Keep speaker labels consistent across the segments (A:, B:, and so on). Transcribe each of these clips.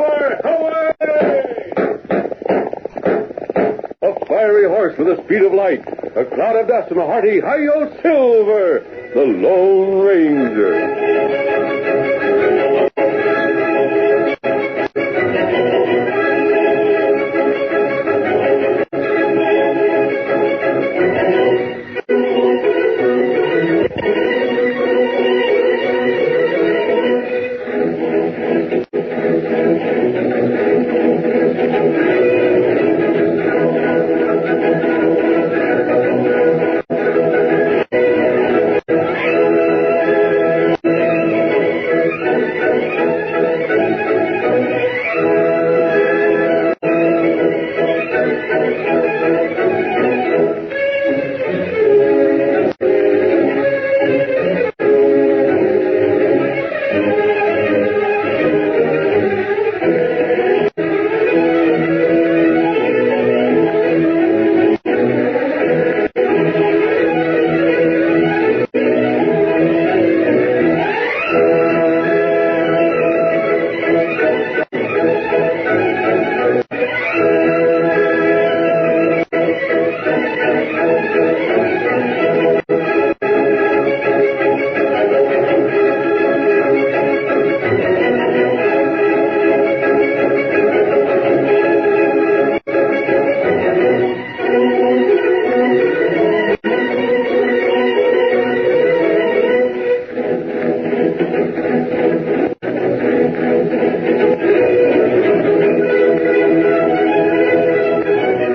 A: Silver! Away! A fiery horse with the speed of light, a cloud of dust, and a hearty hi-yo Silver, the Lone Ranger.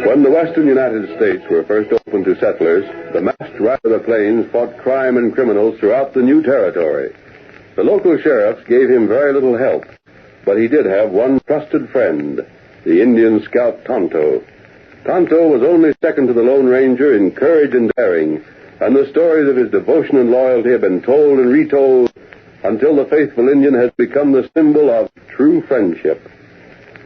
A: When the western United States were first opened to settlers, the masked rider of the plains fought crime and criminals throughout the new territory. The local sheriffs gave him very little help, but he did have one trusted friend, the Indian scout Tonto. Tonto was only second to the Lone Ranger in courage and daring, and the stories of his devotion and loyalty have been told and retold until the faithful Indian has become the symbol of true friendship.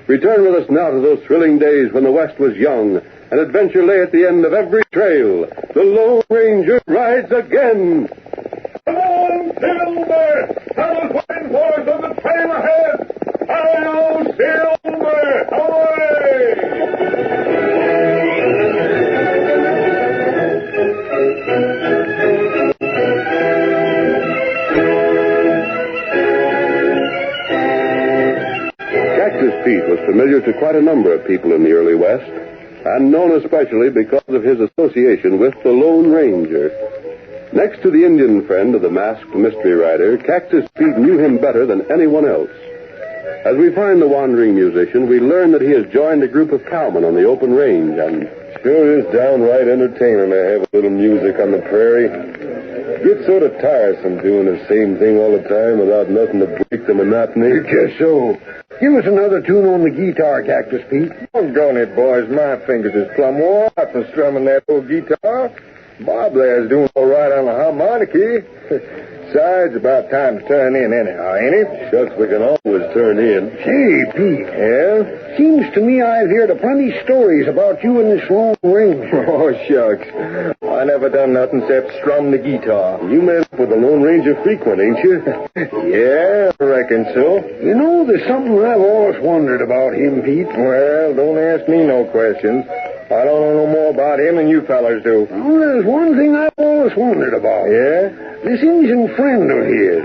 A: Return with us now to those thrilling days when the West was young and adventure lay at the end of every trail. The Lone Ranger rides again. Come on, Silver! Tunnel's waiting for us on the trail ahead! Hi-yo, Silver! Away! Pete was familiar to quite a number of people in the early West, and known especially because of his association with the Lone Ranger. Next to the Indian friend of the masked mystery rider, Cactus Pete knew him better than anyone else. As we find the wandering musician, we learn that he has joined a group of cowmen on the open range, and sure is downright entertaining to have a little music on the prairie. Gets sort of tiresome doing the same thing all the time without nothing to break the monotony.
B: Just so. Give us another tune on the guitar, Cactus Pete.
C: Doggone it, boys. My fingers is plumb wore out from strumming that old guitar. Bob there's doing all right on the harmonica. Besides, about time to turn in anyhow, ain't it?
A: Shucks, we can always turn in.
B: Say, Pete.
C: Yeah?
B: Seems to me I've heard a plenty stories about you and this Lone Ranger.
C: Oh, shucks. I never done nothing except strum the guitar.
A: You met up with the Lone Ranger frequent, ain't you?
C: Yeah, I reckon so.
B: You know, there's something I've always wondered about him, Pete.
C: Well, don't ask me no questions. I don't know no more about him than you fellas do.
B: Well, there's one thing I've always wondered about.
C: Yeah?
B: This Indian friend of his.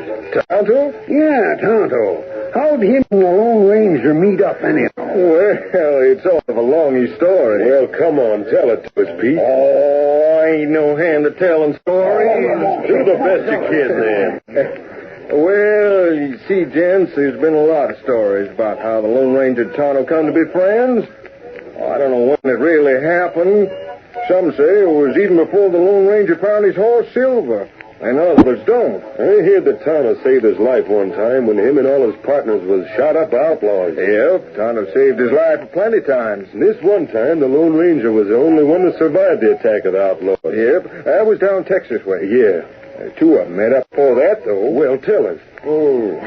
C: Tonto?
B: Yeah, Tonto. How'd him and the Lone Ranger meet up anyhow?
C: Well, it's sort of a longy story.
A: Well, come on, tell it to us, Pete.
C: Oh, I ain't no hand to telling stories.
A: Do the best you can, then.
C: Well, you see, gents, there's been a lot of stories about how the Lone Ranger and Tonto come to be friends. I don't know when it really happened. Some say it was even before the Lone Ranger found his horse, Silver. And others don't.
A: I heard that Tonto saved his life one time when him and all his partners was shot up by outlaws.
C: Yep, Tonto saved his life plenty times.
A: And this one time, the Lone Ranger was the only one to survive the attack of the outlaws.
C: Yep, that was down Texas way.
A: Yeah.
C: Two of them met up before that, though.
A: Well, tell us.
C: Oh,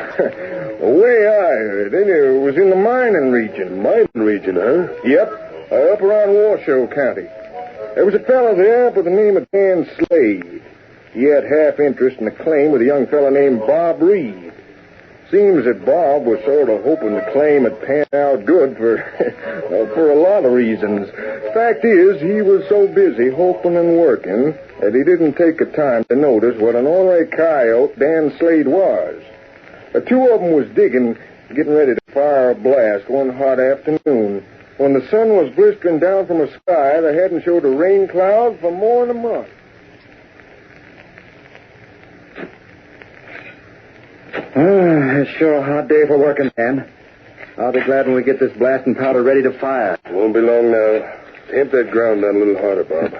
C: the way I heard it, it was in the mining region.
A: Mining region, huh?
C: Yep, up around Washoe County. There was a fellow there by the name of Dan Slade. He had half interest in a claim with a young fellow named Bob Reed. Seems that Bob was sort of hoping the claim had panned out good for for a lot of reasons. Fact is, he was so busy hoping and working that he didn't take the time to notice what an ornery coyote Dan Slade was. The two of them was digging, getting ready to fire a blast one hot afternoon when the sun was blistering down from a sky that hadn't showed a rain cloud for more than a month.
B: It's sure a hot day for working, Dan. I'll be glad when we get this blasting powder ready to fire.
A: Won't be long now. Tamp that ground down a little harder, Bob.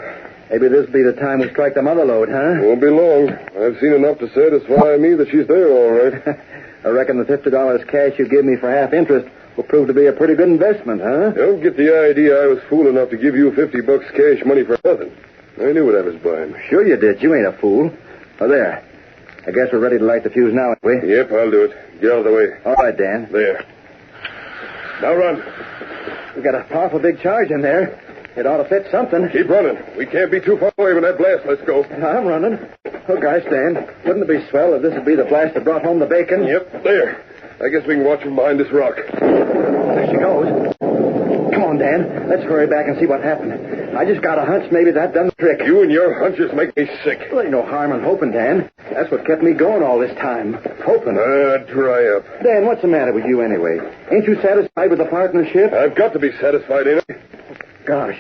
B: Maybe this'll be the time we strike the mother load, huh?
A: Won't be long. I've seen enough to satisfy me that she's there all right.
B: I reckon the $50 cash you give me for half interest will prove to be a pretty good investment, huh?
A: Don't get the idea I was fool enough to give you $50 cash money for nothing. I knew what I was buying.
B: Sure you did. You ain't a fool. Oh, there. I guess we're ready to light the fuse now, ain't we?
A: Yep, I'll do it. Get out of the way.
B: All right, Dan.
A: There. Now run.
B: We got a powerful big charge in there. It ought to fit something.
A: Keep running. We can't be too far away from that blast. Let's go.
B: I'm running. Oh, gosh, Dan. Wouldn't it be swell if this would be the blast that brought home the bacon?
A: Yep, there. I guess we can watch from behind this rock.
B: There she goes. Come on, Dan. Let's hurry back and see what happened. I just got a hunch maybe that done the trick.
A: You and your hunches make me sick.
B: Well, ain't no harm in hoping, Dan. That's what kept me going all this time. Hoping.
A: Dry up.
B: Dan, what's the matter with you anyway? Ain't you satisfied with the partnership?
A: I've got to be satisfied, ain't I?
B: Gosh.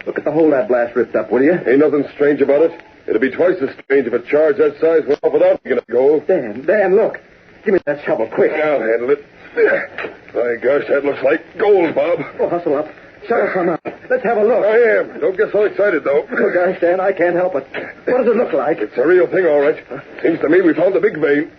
B: Look at the hole that blast ripped up, will you?
A: Ain't nothing strange about it. It'd be twice as strange if a charge that size went off without making a go.
B: Dan, look. Give me that shovel, quick.
A: I'll handle it. My gosh, that looks like gold, Bob.
B: Oh, hustle up. Shut some out. Let's have a look.
A: I am. Don't get so excited, though.
B: Oh, gosh, Dan, I can't help it. What does it look like?
A: It's a real thing, all right. Seems to me we found the big vein.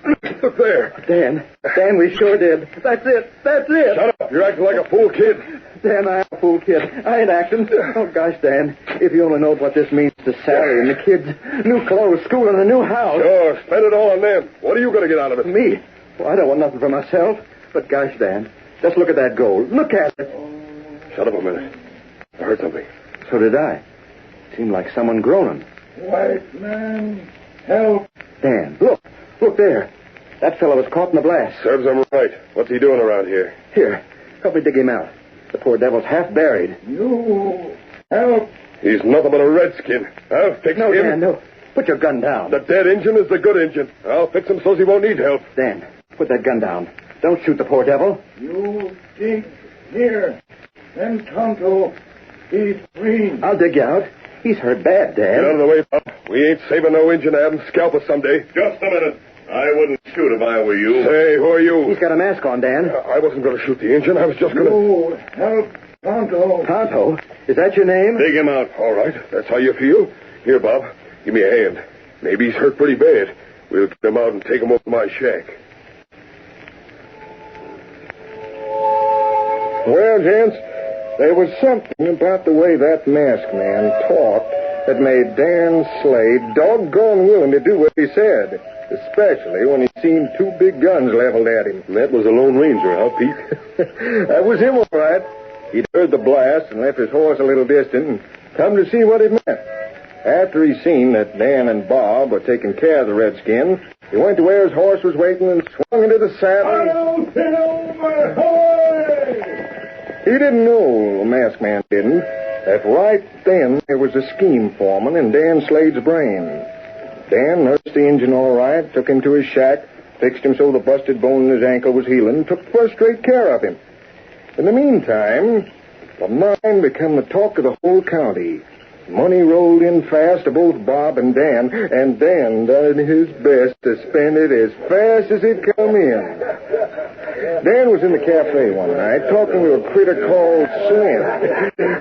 A: Look there.
B: Dan, we sure did. That's it.
A: Shut up. You're acting like a fool kid.
B: Dan, I'm a fool kid. I ain't acting. Oh, gosh, Dan, if you only know what this means to Sally and the kids. New clothes, school, and a new house.
A: Sure, spend it all on them. What are you going to get out of it?
B: Me? Well, I don't want nothing for myself. But, gosh, Dan, just look at that gold. Look at it.
A: Shut up a minute. I heard something.
B: So did I. It seemed like someone groaning.
C: White man, help.
B: Dan, look there. That fellow was caught in the blast.
A: Serves him right. What's he doing around here?
B: Here, help me dig him out. The poor devil's half buried.
C: You help.
A: He's nothing but a redskin. I'll fix him.
B: Dan, no. Put your gun down.
A: The dead Injun is the good Injun. I'll fix him so he won't need help.
B: Dan, put that gun down. Don't shoot the poor devil.
C: You dig here. Then Tonto, he's free.
B: I'll dig you out. He's hurt bad, Dan.
A: Get out of the way, Bob. We ain't saving no Injun to have him scalp us someday.
D: Just a minute. I wouldn't shoot if I were you.
A: Say, who are you?
B: He's got a mask on, Dan.
A: I wasn't going to shoot the Injun. I was just going to...
C: You help Tonto.
B: Tonto? Is that your name?
D: Dig him out.
A: All right. That's how you feel? Here, Bob. Give me a hand. Maybe he's hurt pretty bad. We'll get him out and take him over to my shack.
C: Well, gents, there was something about the way that masked man talked that made Dan Slade doggone willing to do what he said, especially when he seen two big guns leveled at him.
A: And that was a Lone Ranger, huh, Pete?
C: That was him, all right. He'd heard the blast and left his horse a little distant and come to see what it meant. After he seen that Dan and Bob were taking care of the redskin, he went to where his horse was waiting and swung into the saddle. He didn't know, the masked man didn't, that right then there was a scheme forming in Dan Slade's brain. Dan nursed the Injun all right, took him to his shack, fixed him so the busted bone in his ankle was healing, took first-rate care of him. In the meantime, the mine became the talk of the whole county. Money rolled in fast to both Bob and Dan done his best to spend it as fast as it come in. Dan was in the cafe one night talking to a critter called Slim.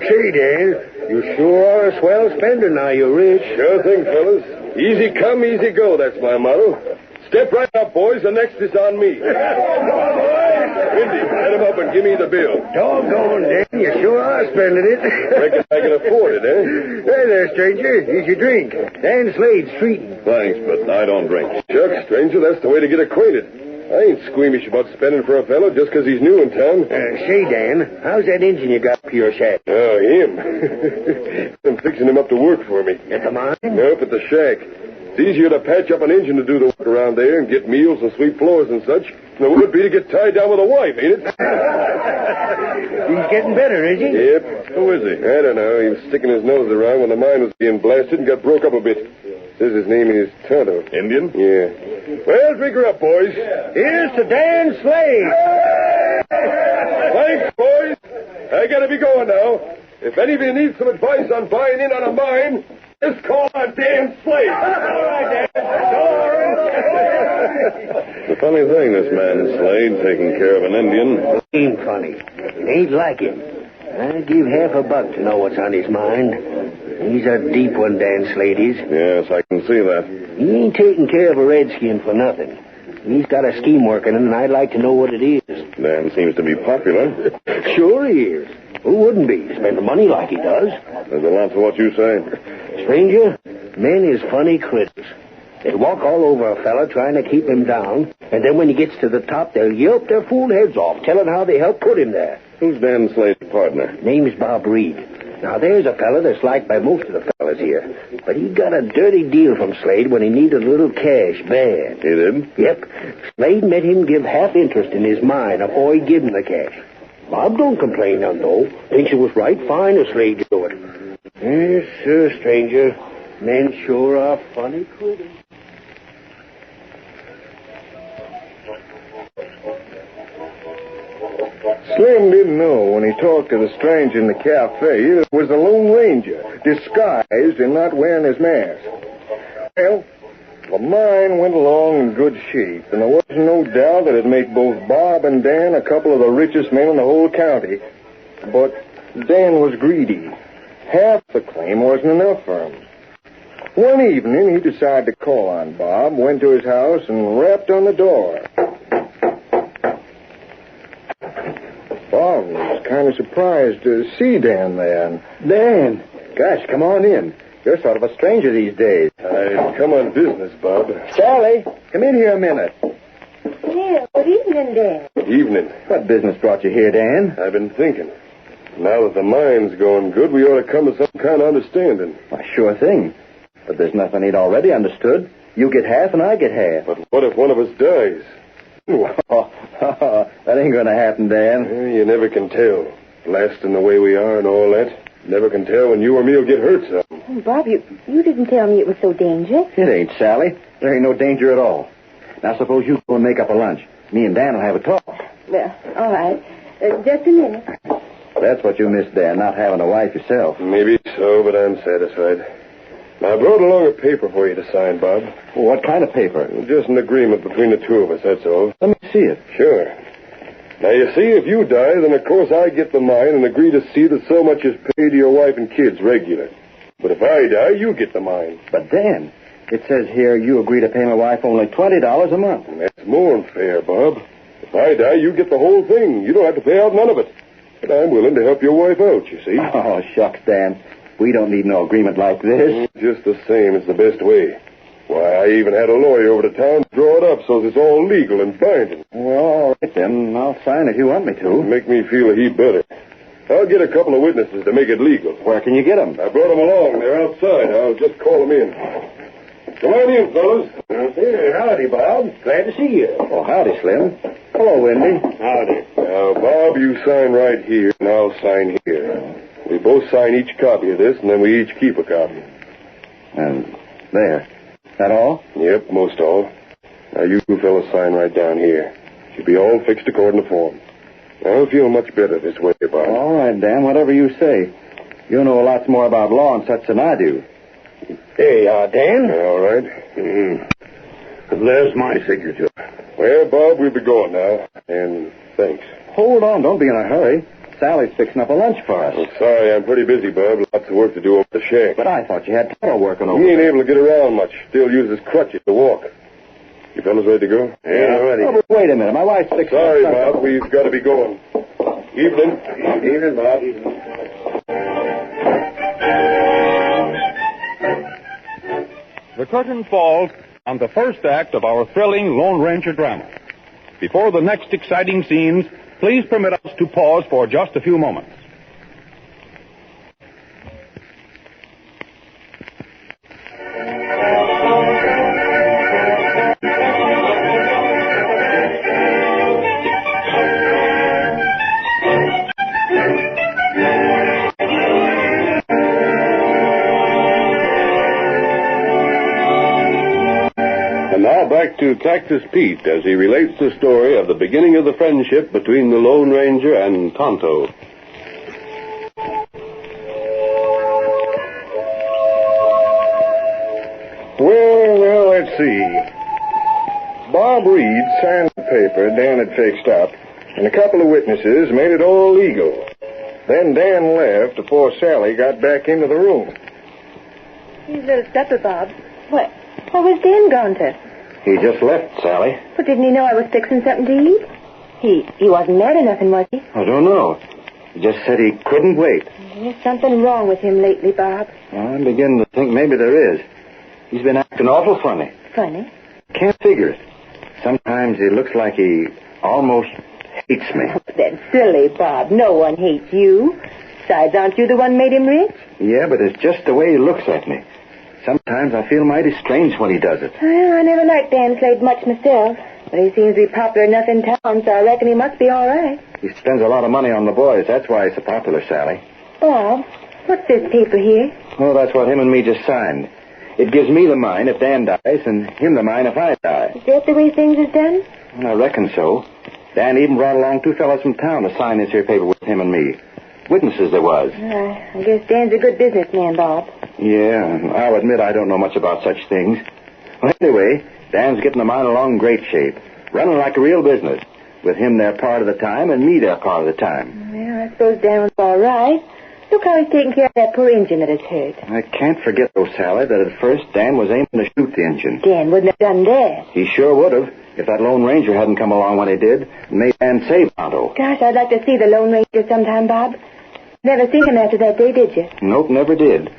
B: Say, Dan, you sure are a swell spender now you're rich.
A: Sure thing, fellas. Easy come, easy go. That's my motto. Step right up, boys. The next is on me. Windy, set him up and give me the bill.
B: Doggone, Dan, you sure are spending it.
A: Reckon I can afford it, eh?
B: Hey there, stranger. Here's your drink. Dan Slade's treating.
D: Thanks, but I don't drink.
A: Shucks, stranger, that's the way to get acquainted. I ain't squeamish about spending for a fellow just 'cause he's new in town.
B: Say, Dan, how's that engine you got up your shack?
A: Oh, him. I'm fixing him up to work for me.
B: At the mine?
A: Nope, at the shack. It's easier to patch up an engine to do the work around there and get meals and sweep floors and such than it would be to get tied down with a wife, ain't it?
B: He's getting better, is he?
A: Yep. Who is he? I don't know. He was sticking his nose around when the mine was being blasted and got broke up a bit. Says his name is Tonto.
D: Indian?
A: Yeah. Well, drink her up, boys.
B: Here's to Dan Slade.
A: Thanks, boys. I gotta be going now. If any of you need some advice on buying in on a mine, just call on Dan Slade. All right, Dan.
D: The funny thing, this man Slade taking care of an Indian.
E: Ain't funny. It ain't like him. I'd give $50 to know what's on his mind. He's a deep one, Dan Slade is.
D: Yes, I can see that.
E: He ain't taking care of a redskin for nothing. He's got a scheme working, and I'd like to know what it is.
D: Dan seems to be popular.
E: Sure he is. Who wouldn't be? Spend money like he does.
D: There's a lot to what you say.
E: Stranger, men is funny critters. They walk all over a fella trying to keep him down, and then when he gets to the top, they'll yelp their fool heads off, telling how they helped put him there.
D: Who's Dan Slade's partner?
E: Name's Bob Reed. Now, there's a fella that's liked by most of the fellas here, but he got a dirty deal from Slade when he needed a little cash bad.
D: He did?
E: Yep. Slade made him give half interest in his mine afore he give him the cash. Bob don't complain none, though. Thinks it was right fine of Slade to do it. Yes, sir, stranger. Men sure are funny critters.
C: Slim didn't know when he talked to the stranger in the cafe that it was the Lone Ranger, disguised and not wearing his mask. Well, the mine went along in good shape, and there wasn't no doubt that it made both Bob and Dan a couple of the richest men in the whole county. But Dan was greedy. Half the claim wasn't enough for him. One evening, he decided to call on Bob, went to his house, and rapped on the door. Bob was kind of surprised to see Dan there.
B: Dan, gosh, come on in. You're sort of a stranger these days.
A: I've come on business, Bob.
B: Sally, come in here a minute.
F: Yeah, good evening, Dan.
A: Evening.
B: What business brought you here, Dan?
A: I've been thinking. Now that the mine's going good, we ought to come to some kind of understanding.
B: Why, sure thing. But there's nothing he'd already understood. You get half and I get half.
A: But what if one of us dies?
B: Well, that ain't going to happen, Dan.
A: You never can tell. Blasting the way we are and all that. Never can tell when you or me'll get hurt some.
F: Oh, Bob, you didn't tell me it was so dangerous.
B: It ain't, Sally. There ain't no danger at all. Now, suppose you go and make up a lunch. Me and Dan will have a talk.
F: Well, all right. Just a minute.
B: That's what you missed, Dan, not having a wife yourself.
A: Maybe so, but I'm satisfied. Now, I brought along a paper for you to sign, Bob.
B: Well, what kind of paper?
A: Just an agreement between the two of us, that's all.
B: Let me see it.
A: Sure. Now, you see, if you die, then of course I get the mine and agree to see that so much is paid to your wife and kids regular. But if I die, you get the mine.
B: But, Dan, it says here you agree to pay my wife only $20 a month.
A: And that's more than fair, Bob. If I die, you get the whole thing. You don't have to pay out none of it. But I'm willing to help your wife out, you see.
B: Oh, shucks, Dan. We don't need no agreement like this.
A: Just the same, it's the best way. Why, I even had a lawyer over to town draw it up so it's all legal and binding.
B: Well, all right, then. I'll sign if you want me to.
A: Make me feel a heap better. I'll get a couple of witnesses to make it legal.
B: Where can you get them?
A: I brought them along. They're outside. I'll just call them in. Come on in, fellas.
B: Hey, howdy, Bob. Glad to see you. Oh, howdy, Slim. Hello, Wendy.
A: Howdy. Now, Bob, you sign right here, and I'll sign here. We both sign each copy of this, and then we each keep a copy.
B: And there. That all?
A: Yep, most all. Now, you fellas sign right down here. Should be all fixed according to form. I don't feel much better this way, Bob.
B: All right, Dan, whatever you say. You know lots more about law and such than I do.
E: Hey, Dan?
A: All right.
E: There's my signature.
A: Well, Bob, we'll be going now. And thanks.
B: Hold on, don't be in a hurry. Sally's fixing up a lunch for us.
A: I'm sorry, I'm pretty busy, Bob. Lots of work to do over the shack.
B: But I thought you had Tonto working over
A: He ain't
B: there.
A: able to get around much. Still uses crutches to walk. You fellas ready to go?
E: Yeah, ready.
B: Oh, but wait a minute. My wife's fixing
A: Sorry,
B: up
A: Bob. We've got to be going. Evening.
E: Evening, Bob.
G: The curtain falls on the first act of our thrilling Lone Ranger drama. Before the next exciting scenes, please permit us to pause for just a few moments.
A: back to Cactus Pete as he relates the story of the beginning of the friendship between the Lone Ranger and Tonto.
C: Well, let's see. Bob Reed signed the paper Dan had fixed up, and a couple of witnesses made it all legal. Then Dan left before Sally got back into the room.
F: Here's a little supper, Bob. What was Dan gone to?
B: He just left, Sally.
F: But didn't he know I was fixing something to eat? He wasn't mad or nothing, was he?
B: I don't know. He just said he couldn't wait.
F: There's something wrong with him lately, Bob.
B: I'm beginning to think maybe there is. He's been acting awful funny.
F: Funny?
B: Can't figure it. Sometimes it looks like he almost hates me.
F: Oh, that's silly, Bob. No one hates you. Besides, aren't you the one made him rich?
B: Yeah, but it's just the way he looks at me. Sometimes I feel mighty strange when he does it.
F: Well, I never liked Dan Slade much myself. But he seems to be popular enough in town, so I reckon he must be all right.
B: He spends a lot of money on the boys. That's why he's so popular, Sally.
F: Bob, what's this paper here?
B: Oh, that's what him and me just signed. It gives me the mine if Dan dies, and him the mine if I die.
F: Is that the way things is done?
B: Well, I reckon so. Dan even brought along two fellas from town to sign this here paper with him and me. Witnesses there was.
F: I guess Dan's a good businessman, Bob.
B: Yeah, I'll admit I don't know much about such things. Well, anyway, Dan's getting the mine along in great shape, running like a real business, with him there part of the time and me there part of the time.
F: Well, I suppose Dan was all right. Look how he's taking care of that poor engine that is hurt.
B: I can't forget, though, Sally, that at first Dan was aiming to shoot the engine.
F: Dan wouldn't have done that.
B: He sure would have, if that Lone Ranger hadn't come along when he did and made Dan save Tonto.
F: Gosh, I'd like to see the Lone Ranger sometime, Bob. Never seen him after that day, did you?
B: Nope, never did.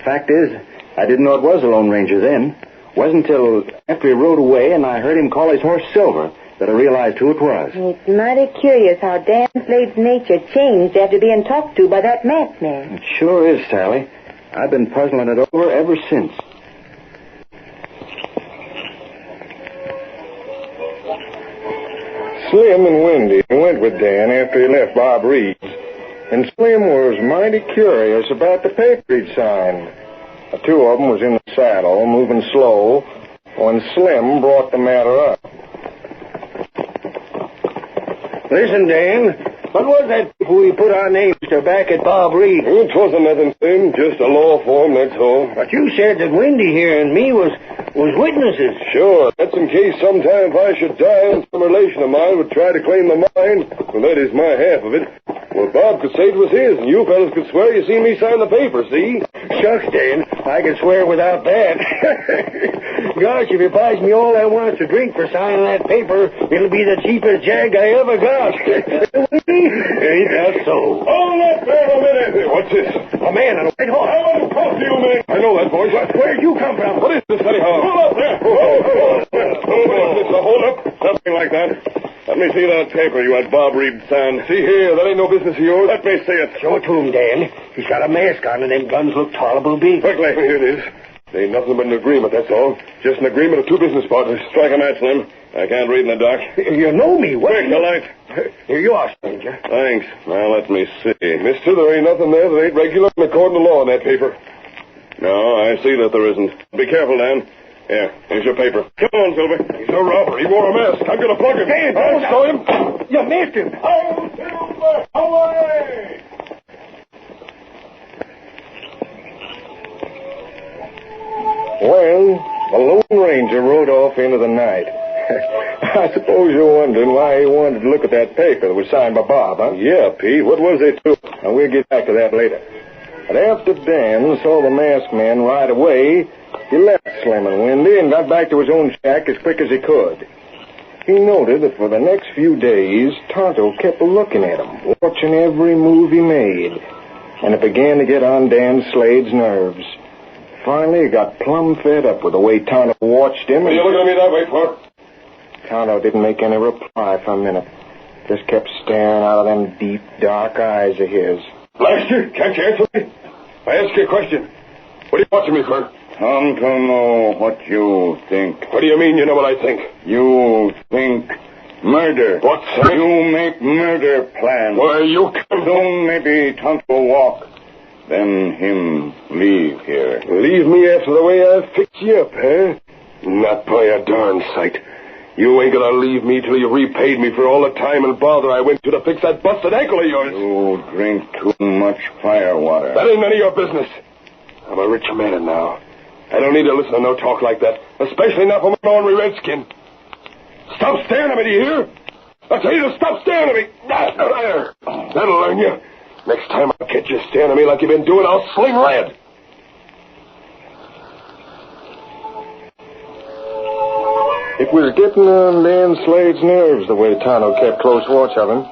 B: Fact is, I didn't know it was a Lone Ranger then. Wasn't until after he rode away and I heard him call his horse Silver that I realized who it was.
F: It's mighty curious how Dan Slade's nature changed after being talked to by that masked man.
B: It sure is, Sally. I've been puzzling it over ever since.
C: Slim and Wendy went with Dan after he left Bob Reed's, and Slim was mighty curious about the paper he'd signed. The two of them was in the saddle, moving slow, when Slim brought the matter up.
E: Listen, Dan, what was that we put our names to back at Bob Reed?
D: It wasn't nothing, Slim. Just a law form, that's all.
E: But you said that Wendy here and me was witnesses.
D: Sure, that's in case sometime if I should die and some relation of mine would try to claim the mine. Well, that is my half of it. Well, Bob could say it was his, and you fellas could swear you seen me sign the paper, see?
E: Shucks, Dan, I can swear without that. Gosh, if he buys me all I want to drink for signing that paper, it'll be the cheapest jag I ever got. Ain't that so?
D: Hold up there a minute. Hey, what's this?
E: A man on a white horse.
D: I want to talk to you, man. I know that voice.
E: Where'd you come from?
D: What is this, anyhow? Hold up there. Hold up. Something like that. Let me see that paper you had Bob Reed sign. See here, that ain't no business of yours. Let me see it.
E: Show it to him, Dan. He's got a mask on, and them guns look tolerable big.
D: Quickly. Here it is. Ain't nothing but an agreement, that's all. Just an agreement of two business partners. Strike a match, Slim. I can't read in the dark.
E: You know me. What?
D: Quick, the light.
E: Here you are, stranger.
D: Thanks. Now, let me see. Mister, there ain't nothing there that ain't regular and according to law in that paper. No, I see that there isn't. Be careful, Dan. Yeah, here's your paper. Come on, Silver. He's a robber. He wore a mask. I'm going to plug him.
E: Dan,
D: I'll show him.
E: You missed him.
D: Oh, Silver, away!
C: Well, the Lone Ranger rode off into the night. I suppose you're wondering why he wanted to look at that paper that was signed by Bob, huh?
D: Yeah, Pete. What was it, too?
C: And we'll get back to that later. But after Dan saw the masked man ride away, he left Slim and Wendy and got back to his own shack as quick as he could. He noted that for the next few days, Tonto kept looking at him, watching every move he made. And it began to get on Dan Slade's nerves. Finally, he got plumb fed up with the way Tonto watched him.
D: What are you looking at me that way for?
C: Tonto didn't make any reply for a minute. Just kept staring out of them deep, dark eyes of his.
D: Blast you! Can't you answer me? I ask you a question. What are you watching me for?
H: Come to know what you think.
D: What do you mean you know what I think?
H: You think murder.
D: What's that?
H: You make murder plans.
D: Why, you come...
H: Soon maybe Tonto walk. Then him leave here.
D: Leave me after the way I fixed you up, eh? Not by a darn sight. You ain't gonna leave me till you repaid me for all the time and bother I went to fix that busted ankle of yours.
H: You drink too much firewater.
D: That ain't none of your business. I'm a rich man now. I don't need to listen to no talk like that, especially not from an ornery redskin. Stop staring at me, do you hear? I tell you to stop staring at me. There. That'll learn you. Next time I catch you staring at me like you've been doing, I'll sling lead.
C: It was getting on Dan Slade's nerves the way Tonto kept close watch of him.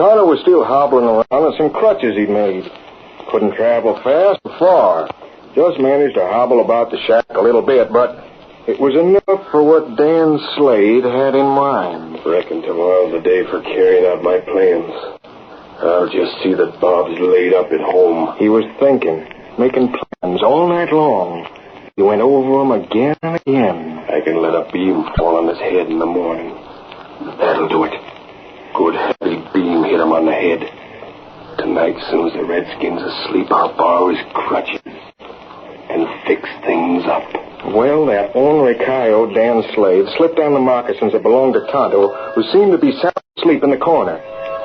C: Tonto was still hobbling around on some crutches he'd made. Couldn't travel fast or far. Just managed to hobble about the shack a little bit, but it was enough for what Dan Slade had in mind.
D: Reckon tomorrow's the day for carrying out my plans. I'll just see that Bob's laid up at home.
C: He was thinking, making plans all night long. He went over them again and again.
D: I can let a beam fall on his head in the morning. That'll do it. Good heavy beam hit him on the head. Tonight, as soon as the Redskin's asleep, I'll borrow his crutches and fix things up.
C: Well, that ornery coyote, Dan Slade, slipped on the moccasins that belonged to Tonto, who seemed to be sound asleep in the corner.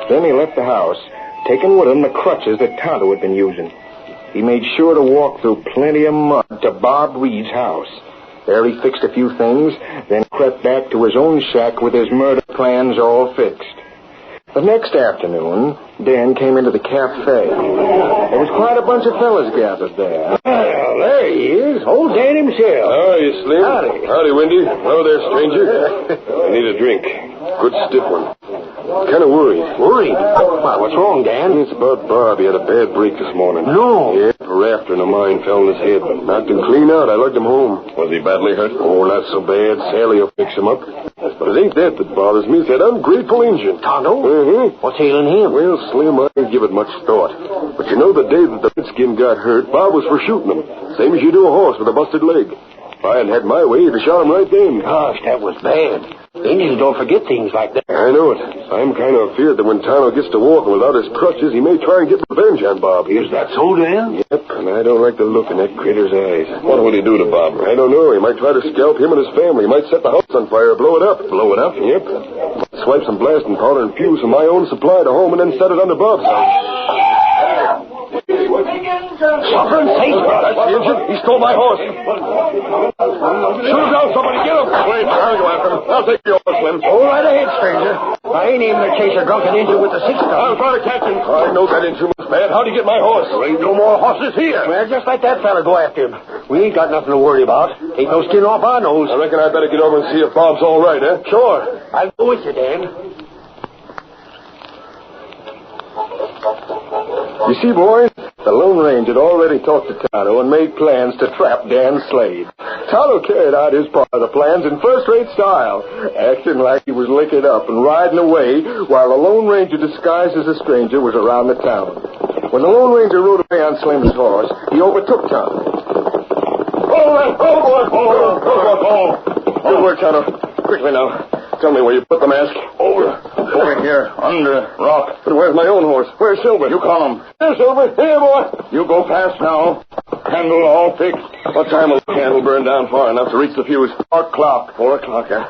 C: Then he left the house, taking with him the crutches that Tonto had been using. He made sure to walk through plenty of mud to Bob Reed's house. There he fixed a few things, then crept back to his own shack with his murder plans all fixed. The next afternoon, Dan came into the cafe. There was quite a bunch of fellas gathered there.
E: Well, there he is, old Dan himself.
D: How are you, Slim?
E: Howdy.
D: Howdy, Wendy. Hello there, stranger. I need a drink. Good stiff one. Kind of worried.
E: Worried? Why, what's wrong, Dan?
D: It's about Bob. He had a bad break this morning.
E: No.
D: Yeah, a rafter in a mine fell on his head. Knocked him clean out. I lugged him home. Was he badly hurt? Oh, not so bad. Sally will fix him up. But it ain't that bothers me. It's that ungrateful Injun.
E: Tonto?
D: Mm-hmm.
E: What's ailing him?
D: Well, Slim, I didn't give it much thought. But you know, the day that the redskin got hurt, Bob was for shooting him. Same as you do a horse with a busted leg. If I hadn't had my way, he'd have shot him right then.
E: Gosh, that was bad. Indians don't forget things like that.
D: I know it. I'm kind of afeard that when Tonto gets to walking without his crutches, he may try and get revenge on Bob.
E: Is that so, Dan?
D: Yep, and I don't like the look in that critter's eyes. What will he do to Bob? I don't know. He might try to scalp him and his family. He might set the house on fire or blow it up. Blow it up? Yep. Swipe some blasting powder and fuse from my own supply to home and then set it under Bob's house.
E: Suffering face,
D: That's the Injun. He stole my horse. Shoot him down, somebody. Get him. Wait, I'll go after him. I'll take your horse, Slim.
E: Go right ahead, stranger. I ain't aiming to chase a drunken Injun with a six-gun.
D: I'll try to catch him. I know that Injun was bad. How'd he get my horse?
E: There ain't no more horses here. Well, just let that fella go after him. We ain't got nothing to worry about. Ain't no skin off our nose.
D: I reckon I'd better get over and see if Bob's all right, eh?
E: Sure. I'll go with you, Dan.
C: You see, boys, the Lone Ranger had already talked to Tonto and made plans to trap Dan Slade. Tonto carried out his part of the plans in first-rate style, acting like he was licking up and riding away while the Lone Ranger, disguised as a stranger, was around the town. When the Lone Ranger rode away on Slim's horse, he overtook Tonto. Good work, Tonto. Quickly now. Tell me where you put the mask.
H: Over here, under rock.
C: But where's my own horse? Where's Silver?
H: You call him.
C: Here, Silver. Here, boy.
H: You go fast now. Candle all fixed.
C: What time will the candle burn down far enough to reach the fuse?
H: 4 o'clock.
C: 4 o'clock, huh?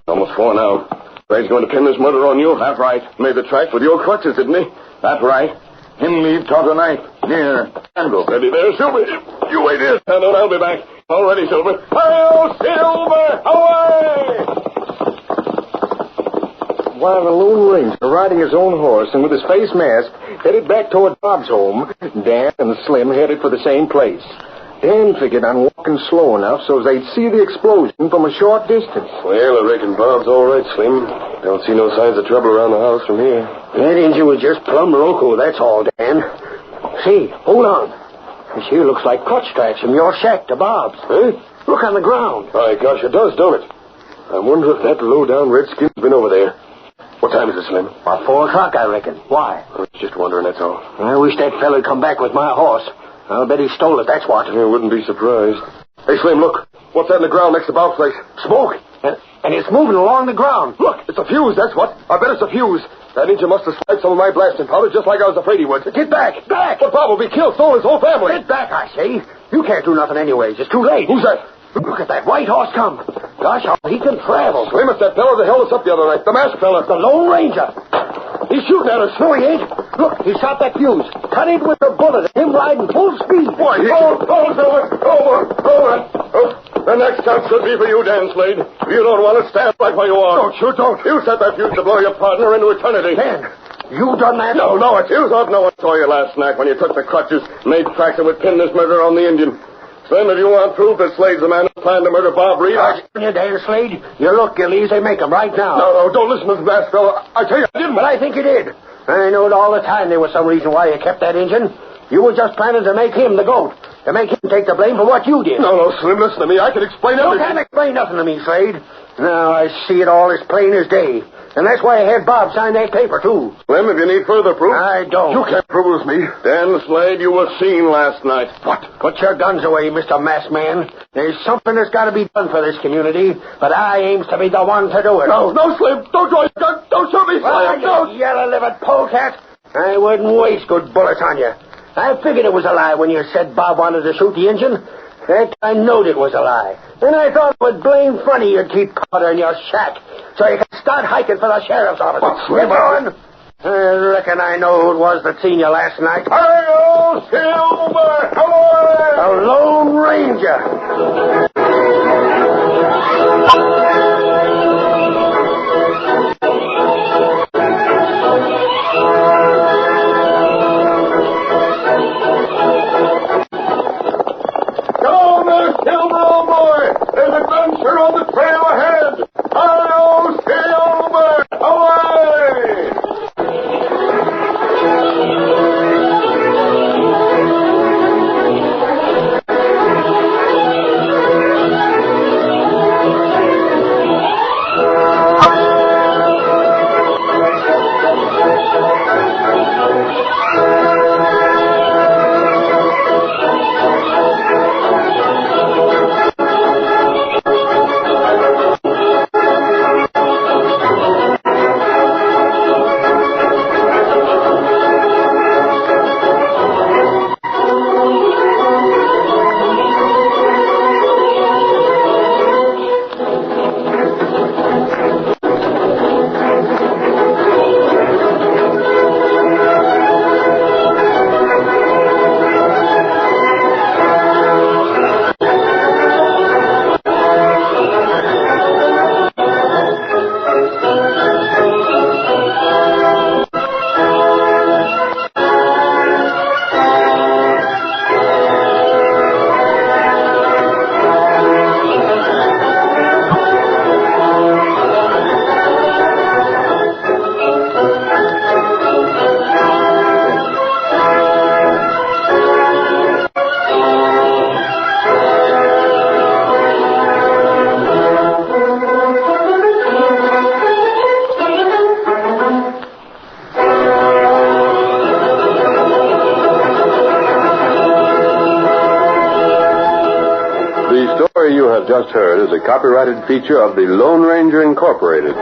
C: Almost 4 now. Ray's going to pin this murder on you.
H: That's right.
C: Made the track with your crutches, didn't he?
H: That's right. Him leave Tonto knife near candle.
C: Steady there, Silver. You wait here. And I'll be back. All ready, Silver. Hi-yo, Silver! Away! While the Lone Ranger, riding his own horse and with his face masked, headed back toward Bob's home, Dan and Slim headed for the same place. Dan figured on walking slow enough so they'd see the explosion from a short distance.
D: Well, I reckon Bob's all right, Slim. Don't see no signs of trouble around the house from here.
E: That Injun was just plumb loco, that's all, Dan. See, hold on. This here looks like crutch tracks from your shack to Bob's.
D: Eh?
E: Look on the ground.
D: My gosh, it does, don't it? I wonder if that low-down redskin's been over there. What time is it, Slim?
E: About 4 o'clock, I reckon. Why?
D: I was just wondering, that's all.
E: I wish that feller'd come back with my horse. I'll bet he stole it, that's what.
D: I wouldn't be surprised. Hey, Slim, look. What's that in the ground next to Bob's place?
E: Smoke. And it's moving along the ground.
D: Look, it's a fuse, that's what. I bet it's a fuse. That Injun must have spiked some of my blasting powder just like I was afraid he would.
E: Get back! Back!
D: But Bob will be killed, so will his whole family.
E: Get back, I say. You can't do nothing anyways. It's too late.
D: Who's that?
E: Look at that white horse come. Gosh, how he can travel.
C: Slim, it's that fellow that held us up the other night. The masked fella.
E: The Lone Ranger. He's shooting at us. No, he ain't. Look, he shot that fuse. Cut it with a bullet. Him riding full speed.
C: Boy, Silver. The next chance should be for you, Dan Slade. You don't want to stand right where you are. Don't. You set that fuse to blow your partner into eternity.
E: Dan, you done that?
C: No, it's you. No one saw you last night when you took the crutches, made tracks that would pin this murder on the Indian. Slim, if you want proof that Slade's the man who planned to murder Bob Reed,
E: You, Dan Slade. You look, you'll easily make him right now.
C: No, don't listen to the masked fellow. I tell you, I didn't.
E: But I think you did. I knowed all the time there was some reason why you kept that engine. You were just planning to make him the goat. To make him take the blame for what you did.
C: No, Slim, listen to me. I can explain everything.
E: You can't explain nothing to me, Slade. Now I see it all as plain as day. And that's why I had Bob sign that paper, too.
C: Slim, if you need further proof...
E: I don't.
C: You can't prove it was me. Dan Slade, you were seen last night.
E: What? Put your guns away, Mr. Masked Man. There's something that's got to be done for this community, but I aims to be the one to do it.
C: No, Slim. Don't draw your gun. Don't shoot me, Slim.
E: Don't. Yellow-livered polecat. I wouldn't waste good bullets on you. I figured it was a lie when you said Bob wanted to shoot the engine. Heck, I knowed it was a lie. And I thought it was blame funny you'd keep powder in your shack so you could start hiking for the sheriff's office.
C: But, Slim,
E: I reckon I know who it was that seen you last night.
C: Hi-yo, Silver!
E: The Lone Ranger.
C: Silver, old boy! There's adventure on the trail ahead! Hi-yo, Silver! Away!
A: Just heard is a copyrighted feature of the Lone Ranger Incorporated.